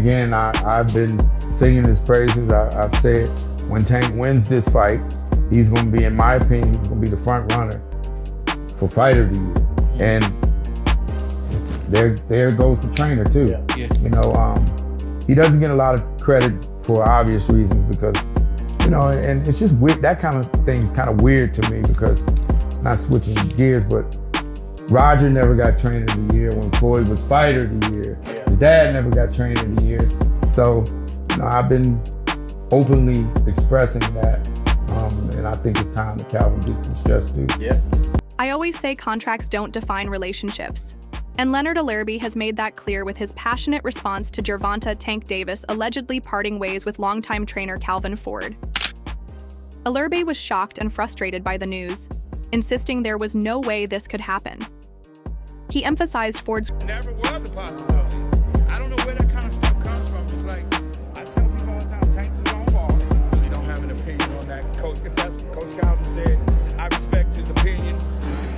Again, I've been singing his praises. I've said when Tank wins this fight, he's going to be, in my opinion, he's going to be the front runner for Fight of the Year. And there goes the trainer too. Yeah. You know, he doesn't get a lot of credit for obvious reasons because, you know, and it's just weird. That kind of thing is kind of weird to me because, not switching gears, but Roger never got Trainer of the Year when Floyd was Fighter of the Year. His dad never got Trainer of the Year. So, you know, I've been openly expressing that, and I think it's time that Calvin gets his just due. Yeah. I always say contracts don't define relationships. And Leonard Ellerbe has made that clear with his passionate response to Gervonta TankDavis allegedly parting ways with longtime trainer CalvinFord. Ellerbe was shocked and frustrated by the news, insisting there was no way this could happen. He emphasized Ford's never was a possibility. I don't know where that kind of stuff comes from. It's like, I tell people all the time, Tank's his own ball. I really don't have an opinion on that. If that's what Coach Calvin said, I respect his opinion.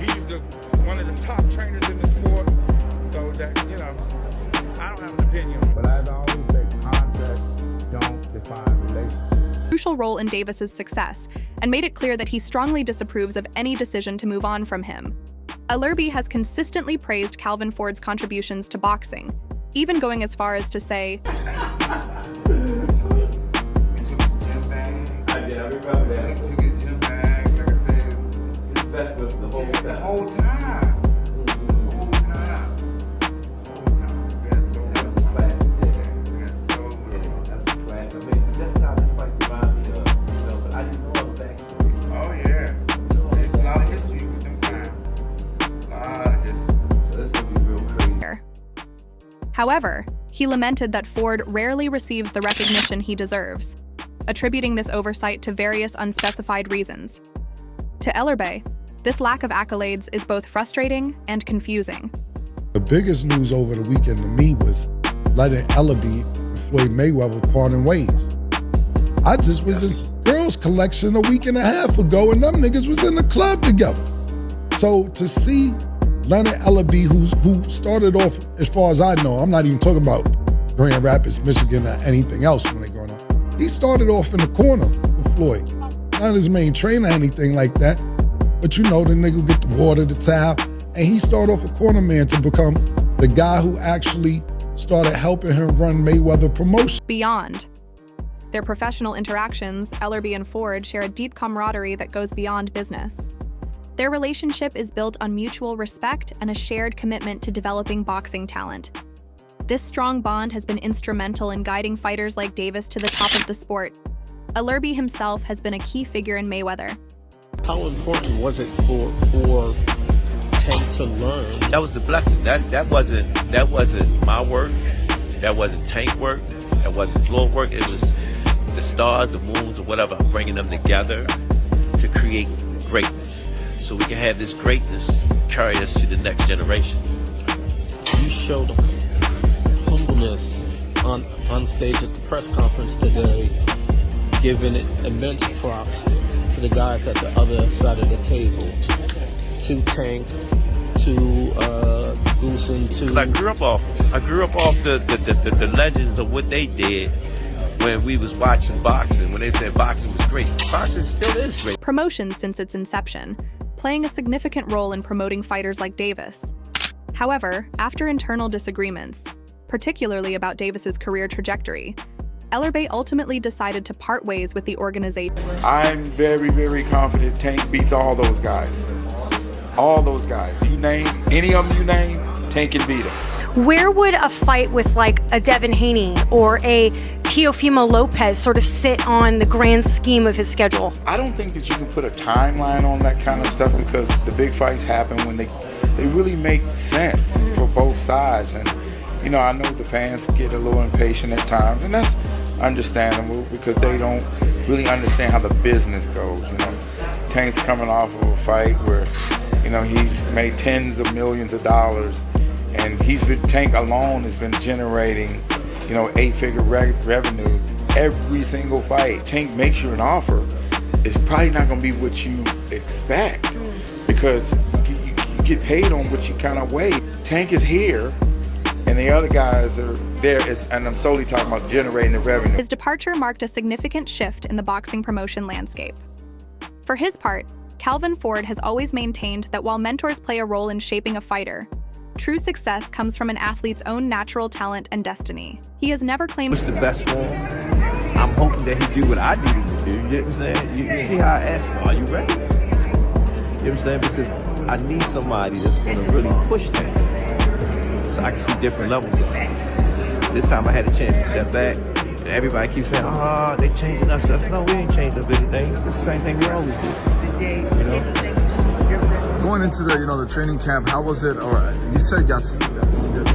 He's one of the top trainers in the sport. So that, you know, I don't have an opinion. But as I always say, contracts don't define relationships. Crucial role in Davis's success and made it clear that he strongly disapproves of any decision to move on from him. Ellerbe has consistently praised CalvinFord's contributions to boxing, even going as far as to say, I remember that. Took his gym bag, like I said, his best was the whole time. However, he lamented that Ford rarely receives the recognition he deserves, attributing this oversight to various unspecified reasons. To Ellerbe, this lack of accolades is both frustrating and confusing. The biggest news over the weekend to me was Leonard Ellerbe and Floyd Mayweather parting ways. I just was in girls' collection a week and a half ago and them niggas was in the club together. So to see Leonard Ellerbe, who started off, as far as I know, I'm not even talking about Grand Rapids, Michigan, or anything else when they growing up. He started off in the corner with Floyd. Not his main trainer or anything like that, but you know, the nigga get the water, the towel, and he started off a corner man to become the guy who actually started helping him run Mayweather promotion. Beyond their professional interactions, Ellerbe and Ford share a deep camaraderie that goes beyond business. Their relationship is built on mutual respect and a shared commitment to developing boxing talent. This strong bond has been instrumental in guiding fighters like Davis to the top of the sport. Ellerbe himself has been a key figure in Mayweather. How important was it for Tank to learn? That was the blessing. That wasn't my work. That wasn't Tank work. That wasn't Floyd work. It was the stars, the moons, or whatever, bringing them together to create greatness. So we can have this greatness carry us to the next generation. You showed humbleness on stage at the press conference today, giving it immense props to the guys at the other side of the table, to Tank, to Goosen, to... I grew up off the legends of what they did when we was watching boxing, when they said boxing was great. Boxing still is great. Promotion since its inception, playing a significant role in promoting fighters like Davis. However, after internal disagreements, particularly about Davis's career trajectory, Ellerbe ultimately decided to part ways with the organization. I'm very, very confident Tank beats all those guys. All those guys. You name, any of them you name, Tank can beat them. Where would a fight with like a Devin Haney or a Teofimo Lopez sort of sit on the grand scheme of his schedule? I don't think that you can put a timeline on that kind of stuff because the big fights happen when they really make sense for both sides. And, you know, I know the fans get a little impatient at times, and that's understandable because they don't really understand how the business goes, you know. Tank's coming off of a fight where, you know, he's made tens of millions of dollars, and Tank alone has been generating, you know, 8-figure revenue every single fight. Tank makes you an offer. It's probably not going to be what you expect because you get paid on what you kind of weigh. Tank is here, and and the other guys are there, and I'm solely talking about generating the revenue. His departure marked a significant shift in the boxing promotion landscape. For his part, CalvinFord has always maintained that while mentors play a role in shaping a fighter, true success comes from an athlete's own natural talent and destiny. He has never claimed What's the best for him? I'm hoping that he do what I need him to do. You know what I'm saying? You see how I asked him, are you ready? You know what I'm saying? Because I need somebody that's going to really push Tank, so I can see different levels of it. This time I had a chance to step back, and everybody keeps saying, oh, they changing up stuff. No, we ain't changed up anything. It's the same thing we always do. You know? Going into the the training camp, how was it? Or you said yes,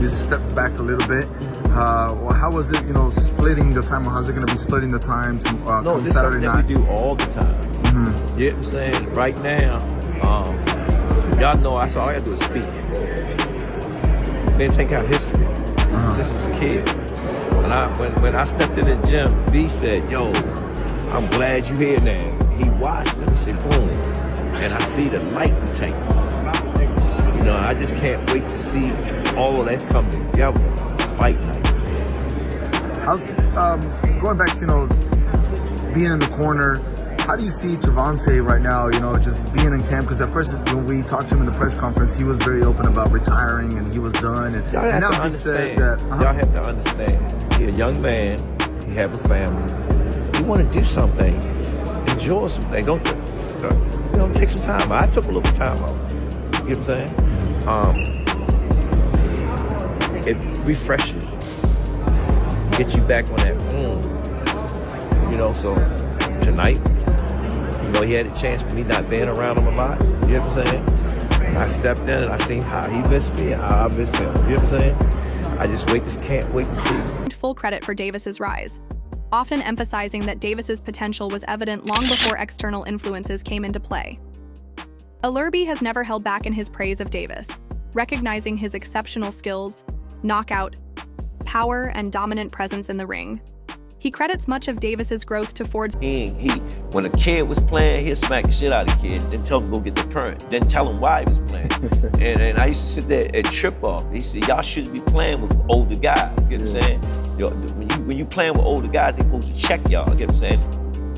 you stepped back a little bit. Well, how was it? Splitting the time. How's it going to be splitting the time to No, this Saturday is something night? that we do all the time. Mm-hmm. You know what I'm saying? Right now, y'all know all I gotta do is speak. Then take out history. Since I was a kid. When I stepped in the gym, B said, yo, I'm glad you here now. He watched and he said, boom. And I see the light in Tank. I just can't wait to see all of that come together. Fight night. How's going back to being in the corner? How do you see Gervonta right now? Just being in camp, because at first when we talked to him in the press conference, he was very open about retiring and he was done. And now he said that y'all have to understand. He a young man. He have a family. He want to do something. Enjoy something. Don't take some time. I took a little time out. You know what I'm saying? It refreshes you. Get you back on that so tonight, he had a chance for me not being around him a lot. You know what I'm saying? And I stepped in and I seen how he missed me and how I missed him. You know what I'm saying? I just can't wait to see. full credit for Davis's rise, often emphasizing that Davis's potential was evident long before external influences came into play. Ellerbe has never held back in his praise of Davis, recognizing his exceptional skills, knockout, power, and dominant presence in the ring. He credits much of Davis's growth to Ford's. When a kid was playing, he'd smack the shit out of the kid, then tell him to go get the parent, then tell him why he was playing. and I used to sit there and trip off. He said, y'all shouldn't be playing with older guys. You know what I'm saying? When you playing with older guys, they're supposed to check y'all. You know what I'm saying?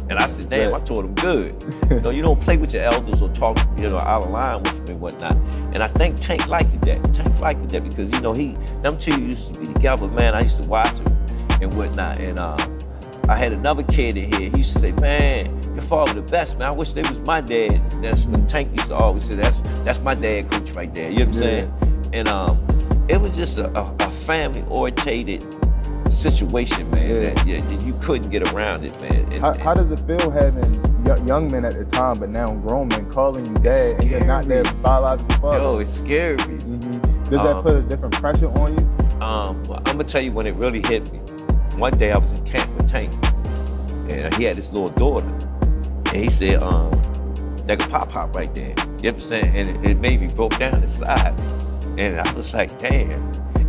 And I said, damn, I told him good. You don't play with your elders or talk, out of line with them and whatnot. And I think Tank liked that. Tank liked that because, them two used to be together, man. I used to watch them and whatnot. And I had another kid in here. He used to say, man, your father the best, man. I wish they was my dad. And that's when Tank used to always say, that's my dad coach right there. You know what I'm saying? And it was just a family-orientated situation, man, that you couldn't get around it, man. How does it feel having young men at the time, but now grown men calling you dad, and you're not their biological father? Yo, it's scary. Does that put a different pressure on you? Well, I'm gonna tell you when it really hit me. One day I was in camp with Tank, and he had this little daughter, and he said, "That pop right there." You know what I'm saying? And it made me broke down inside, and I was like, damn.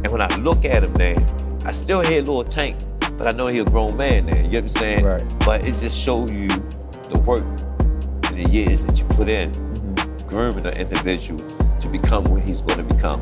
And when I look at him, man, I still hear little Tank, but I know he's a grown man now. You know what I'm saying? Right. But it just shows you the work and the years that you put in, grooming an individual to become what he's going to become.